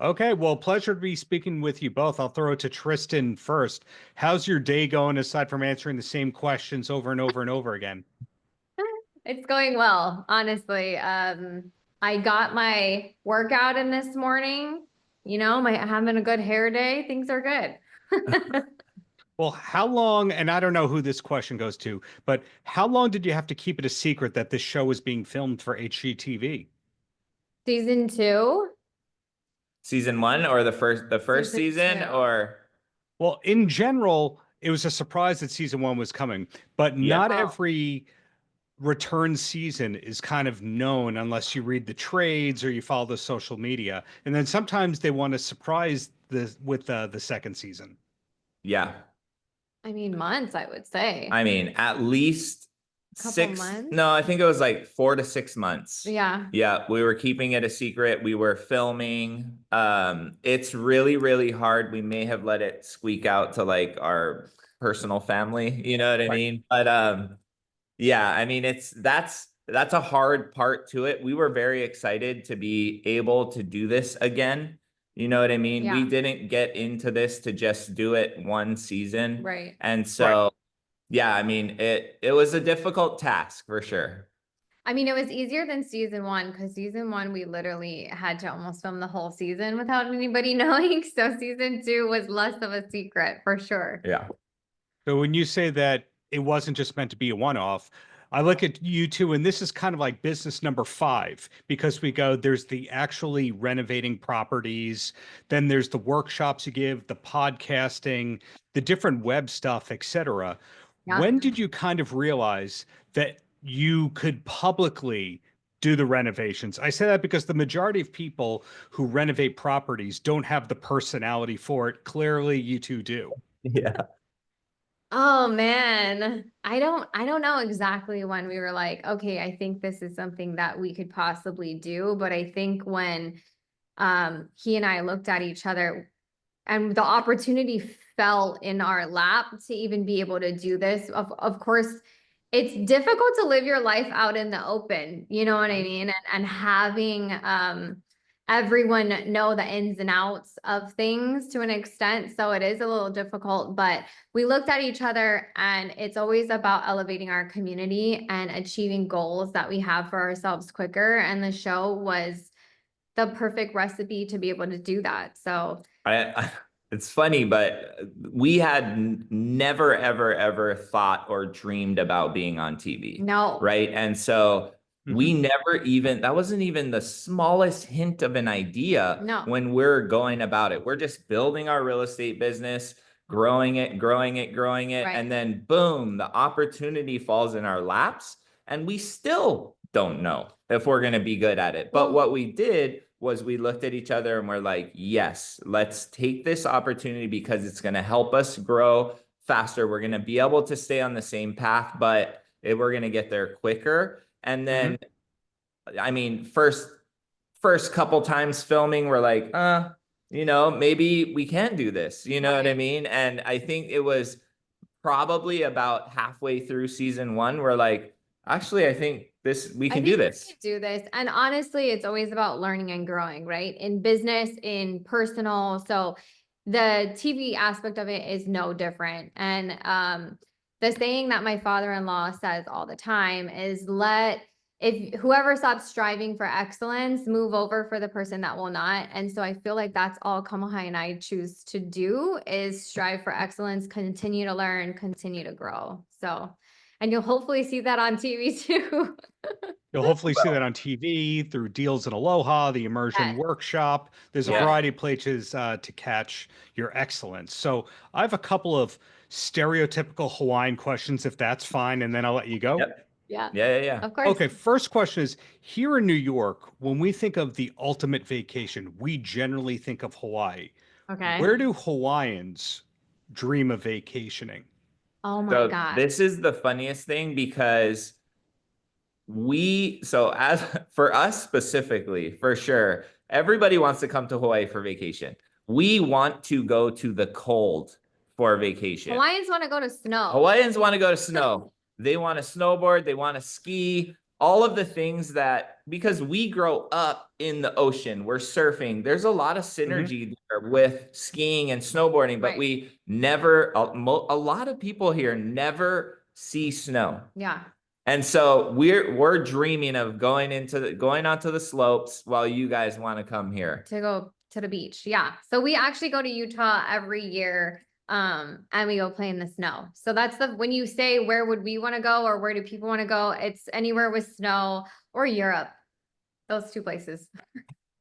Okay, well, pleasure to be speaking with you both. I'll throw it to Tristyn first. How's your day going aside from answering the same questions over and over and over again? It's going well, honestly. I got my workout in this morning, having a good hair day. Things are good. Well, how long, and I don't know who this question goes to, but how long did you have to keep it a secret that this show was being filmed for HGTV? Season 2. Season 1 or the first season 2. or Well, in general, it was a surprise that season 1 was coming, but Yeah. not Oh. every return season is kind of known unless you read the trades or you follow the social media. And then sometimes they want to surprise with the second season. yeah. I mean, months, I would say. I mean, at least Couple 6. months? No, I think it was like 4 to 6 months. Yeah. Yeah, we were keeping it a secret. We were filming. It's really, really hard. We may have let it squeak out to like our personal family, you know what I mean? But yeah, I mean, that's a hard part to it. We were very excited to be able to do this again. You know what I mean? We Yeah. didn't get into this to just do it one season. Right. And so, yeah, I mean, it was a difficult task for sure. I mean, it was easier than season 1 because season 1, we literally had to almost film the whole season without anybody knowing. So season 2 was less of a secret for sure. Yeah. So when you say that it wasn't just meant to be a one-off, I look at you two, and this is kind of like business number 5, because we go, there's the actually renovating properties, then there's the workshops you give, the podcasting, the different web stuff, etc. Yeah. When did you kind of realize that you could publicly do the renovations? I say that because the majority of people who renovate properties don't have the personality for it. Clearly, you two do. Yeah. Oh man, I don't know exactly when we were like, okay, I think this is something that we could possibly do. But I think when he and I looked at each other and the opportunity fell in our lap to even be able to do this. Of course, it's difficult to live your life out in the open, you know what I mean? And having everyone know the ins and outs of things to an extent. So it is a little difficult, but we looked at each other, and it's always about elevating our community and achieving goals that we have for ourselves quicker. And the show was the perfect recipe to be able to do that. So It's funny, but we had never, ever, ever thought or dreamed about being on TV. no, Right. And so we never even, that wasn't even the smallest hint of an idea No. when we're going about it. We're just building our real estate business, growing it. Right. And then boom, the opportunity falls in our laps, and we still don't know if we're going to be good at it. But what we did was we looked at each other and we're like, yes, let's take this opportunity because it's going to help us grow faster. We're going to be able to stay on the same path, but we're going to get there quicker. And then, I mean, first couple times filming, we're like, maybe we can do this. You know what I mean? And I think it was probably about halfway through season 1, we're like, actually, I think we can do this. We can do this. And honestly, it's always about learning and growing, right? In business, in personal. So the TV aspect of it is no different. And the saying that my father-in-law says all the time is if whoever stops striving for excellence, move over for the person that will not. And so I feel like that's all Kamohai and I choose to do, is strive for excellence, continue to learn, continue to grow. So, and you'll hopefully see that on TV too. You'll hopefully see that on TV through Deals in Aloha, the Immersion Workshop. There's a variety of places to catch your excellence. So I have a couple of stereotypical Hawaiian questions, if that's fine, and then I'll let you go. Yep. Yeah. Of course. Okay, first question is, here in New York, when we think of the ultimate vacation, we generally think of Hawaii. Okay. Where do Hawaiians dream of vacationing? Oh my God. This is the funniest thing, because as for us specifically, for sure, everybody wants to come to Hawaii for vacation. We want to go to the cold for vacation. Hawaiians want to go to snow. Hawaiians want to go to snow. They want to snowboard. They want to ski. all of the things that, because we grow up in the ocean, we're surfing, there's a lot of synergy there with skiing and snowboarding, but Right. we never, a lot of people here never see snow. Yeah. And so we're dreaming of going onto the slopes while you guys want to come here. To go to the beach. Yeah. So we actually go to Utah every year. And we go play in the snow. So that's when you say, where would we want to go or where do people want to go? It's anywhere with snow or Europe. Those two places.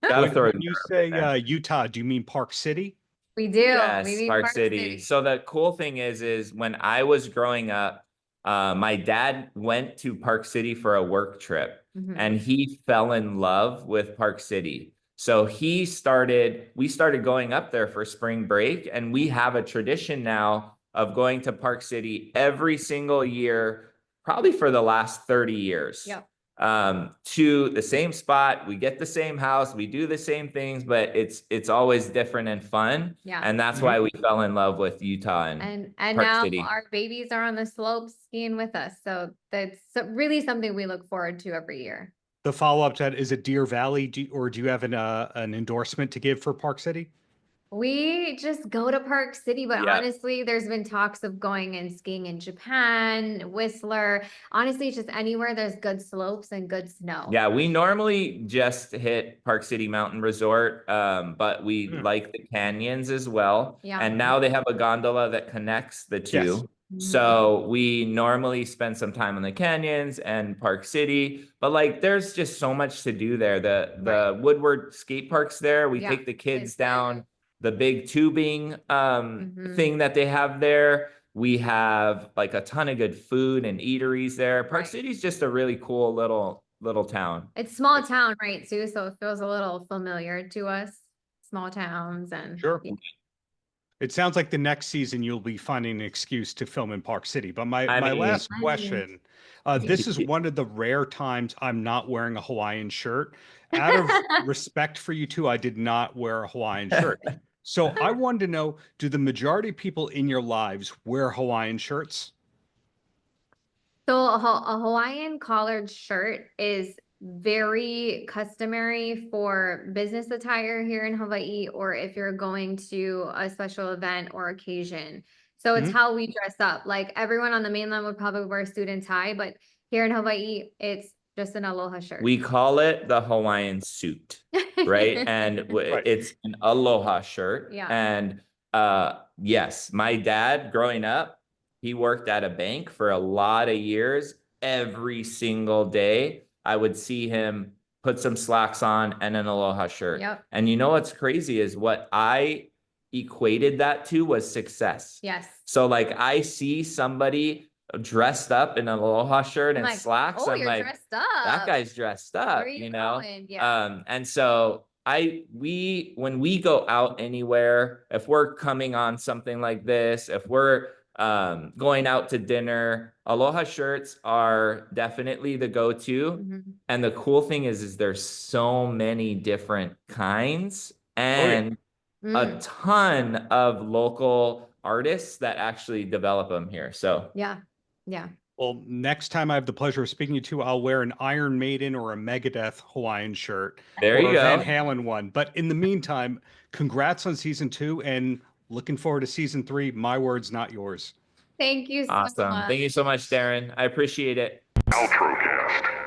Gotta throw When you say Utah, do you mean Park City? We do. Yes, We mean Park City. So the cool thing is when I was growing up, my dad went to Park City for a work trip and he fell in love with Park City. So we started going up there for spring break, and we have a tradition now of going to Park City every single year, probably for the last 30 years. Yep. To the same spot. We get the same house, we do the same things, but it's always different and fun. Yeah. And that's why we fell in love with Utah and and Park now City. our babies are on the slopes skiing with us. So that's really something we look forward to every year. The follow-up to that, is it Deer Valley, or do you have an endorsement to give for Park City? We just go to Park City, but Yeah. honestly, there's been talks of going and skiing in Japan, Whistler. Honestly, just anywhere there's good slopes and good snow. Yeah, we normally just hit Park City Mountain Resort, but we like the canyons as well. Yeah. And now they have a gondola that connects the two. Yes. So we normally spend some time in the canyons and Park City, but like there's just so much to do there. The Woodward skate parks there, we Yeah, take the kids it's there. down the big tubing thing that they have there. We have like a ton of good food and eateries there. Park Right. City's just a really cool little town. It's small town, right, Sue? So it feels a little familiar to us. Small towns and Sure. yeah. It sounds like the next season you'll be finding an excuse to film in Park City. But my mean- last question, this is one of the rare times I'm not wearing a Hawaiian shirt. Out of respect for you two, I did not wear a Hawaiian shirt. So I wanted to know, do the majority of people in your lives wear Hawaiian shirts? So a Hawaiian collared shirt is very customary for business attire here in Hawaii, or if you're going to a special event or occasion. So it's how we dress up. Like everyone on the mainland would probably wear a suit and tie, but here in Hawaii, it's just an aloha shirt. We call it the Hawaiian suit, right? And it's an aloha shirt. Yeah. And yes, my dad growing up, he worked at a bank for a lot of years. Every single day, I would see him put some slacks on and an aloha shirt. Yep. And you know what's crazy is what I equated that to was success. Yes. So like I see somebody dressed up in an aloha shirt and like, slacks. Oh, I'm you're like, dressed up. that guy's dressed up, Where are you you know? going? Yeah. And so when we go out anywhere, if we're coming on something like this, if we're going out to dinner, aloha shirts are definitely the go-to. And the cool thing is there's so many different kinds and a ton of local artists that actually develop them here. So Yeah. Yeah. Well, next time I have the pleasure of speaking to you two, I'll wear an Iron Maiden or a Megadeth Hawaiian shirt. There you or a go. Van Halen one. But in the meantime, congrats on season 2 and looking forward to season 3. My words, not yours. Thank you so Awesome. much. Thank you so much, Darren. I appreciate it. Paltrocast.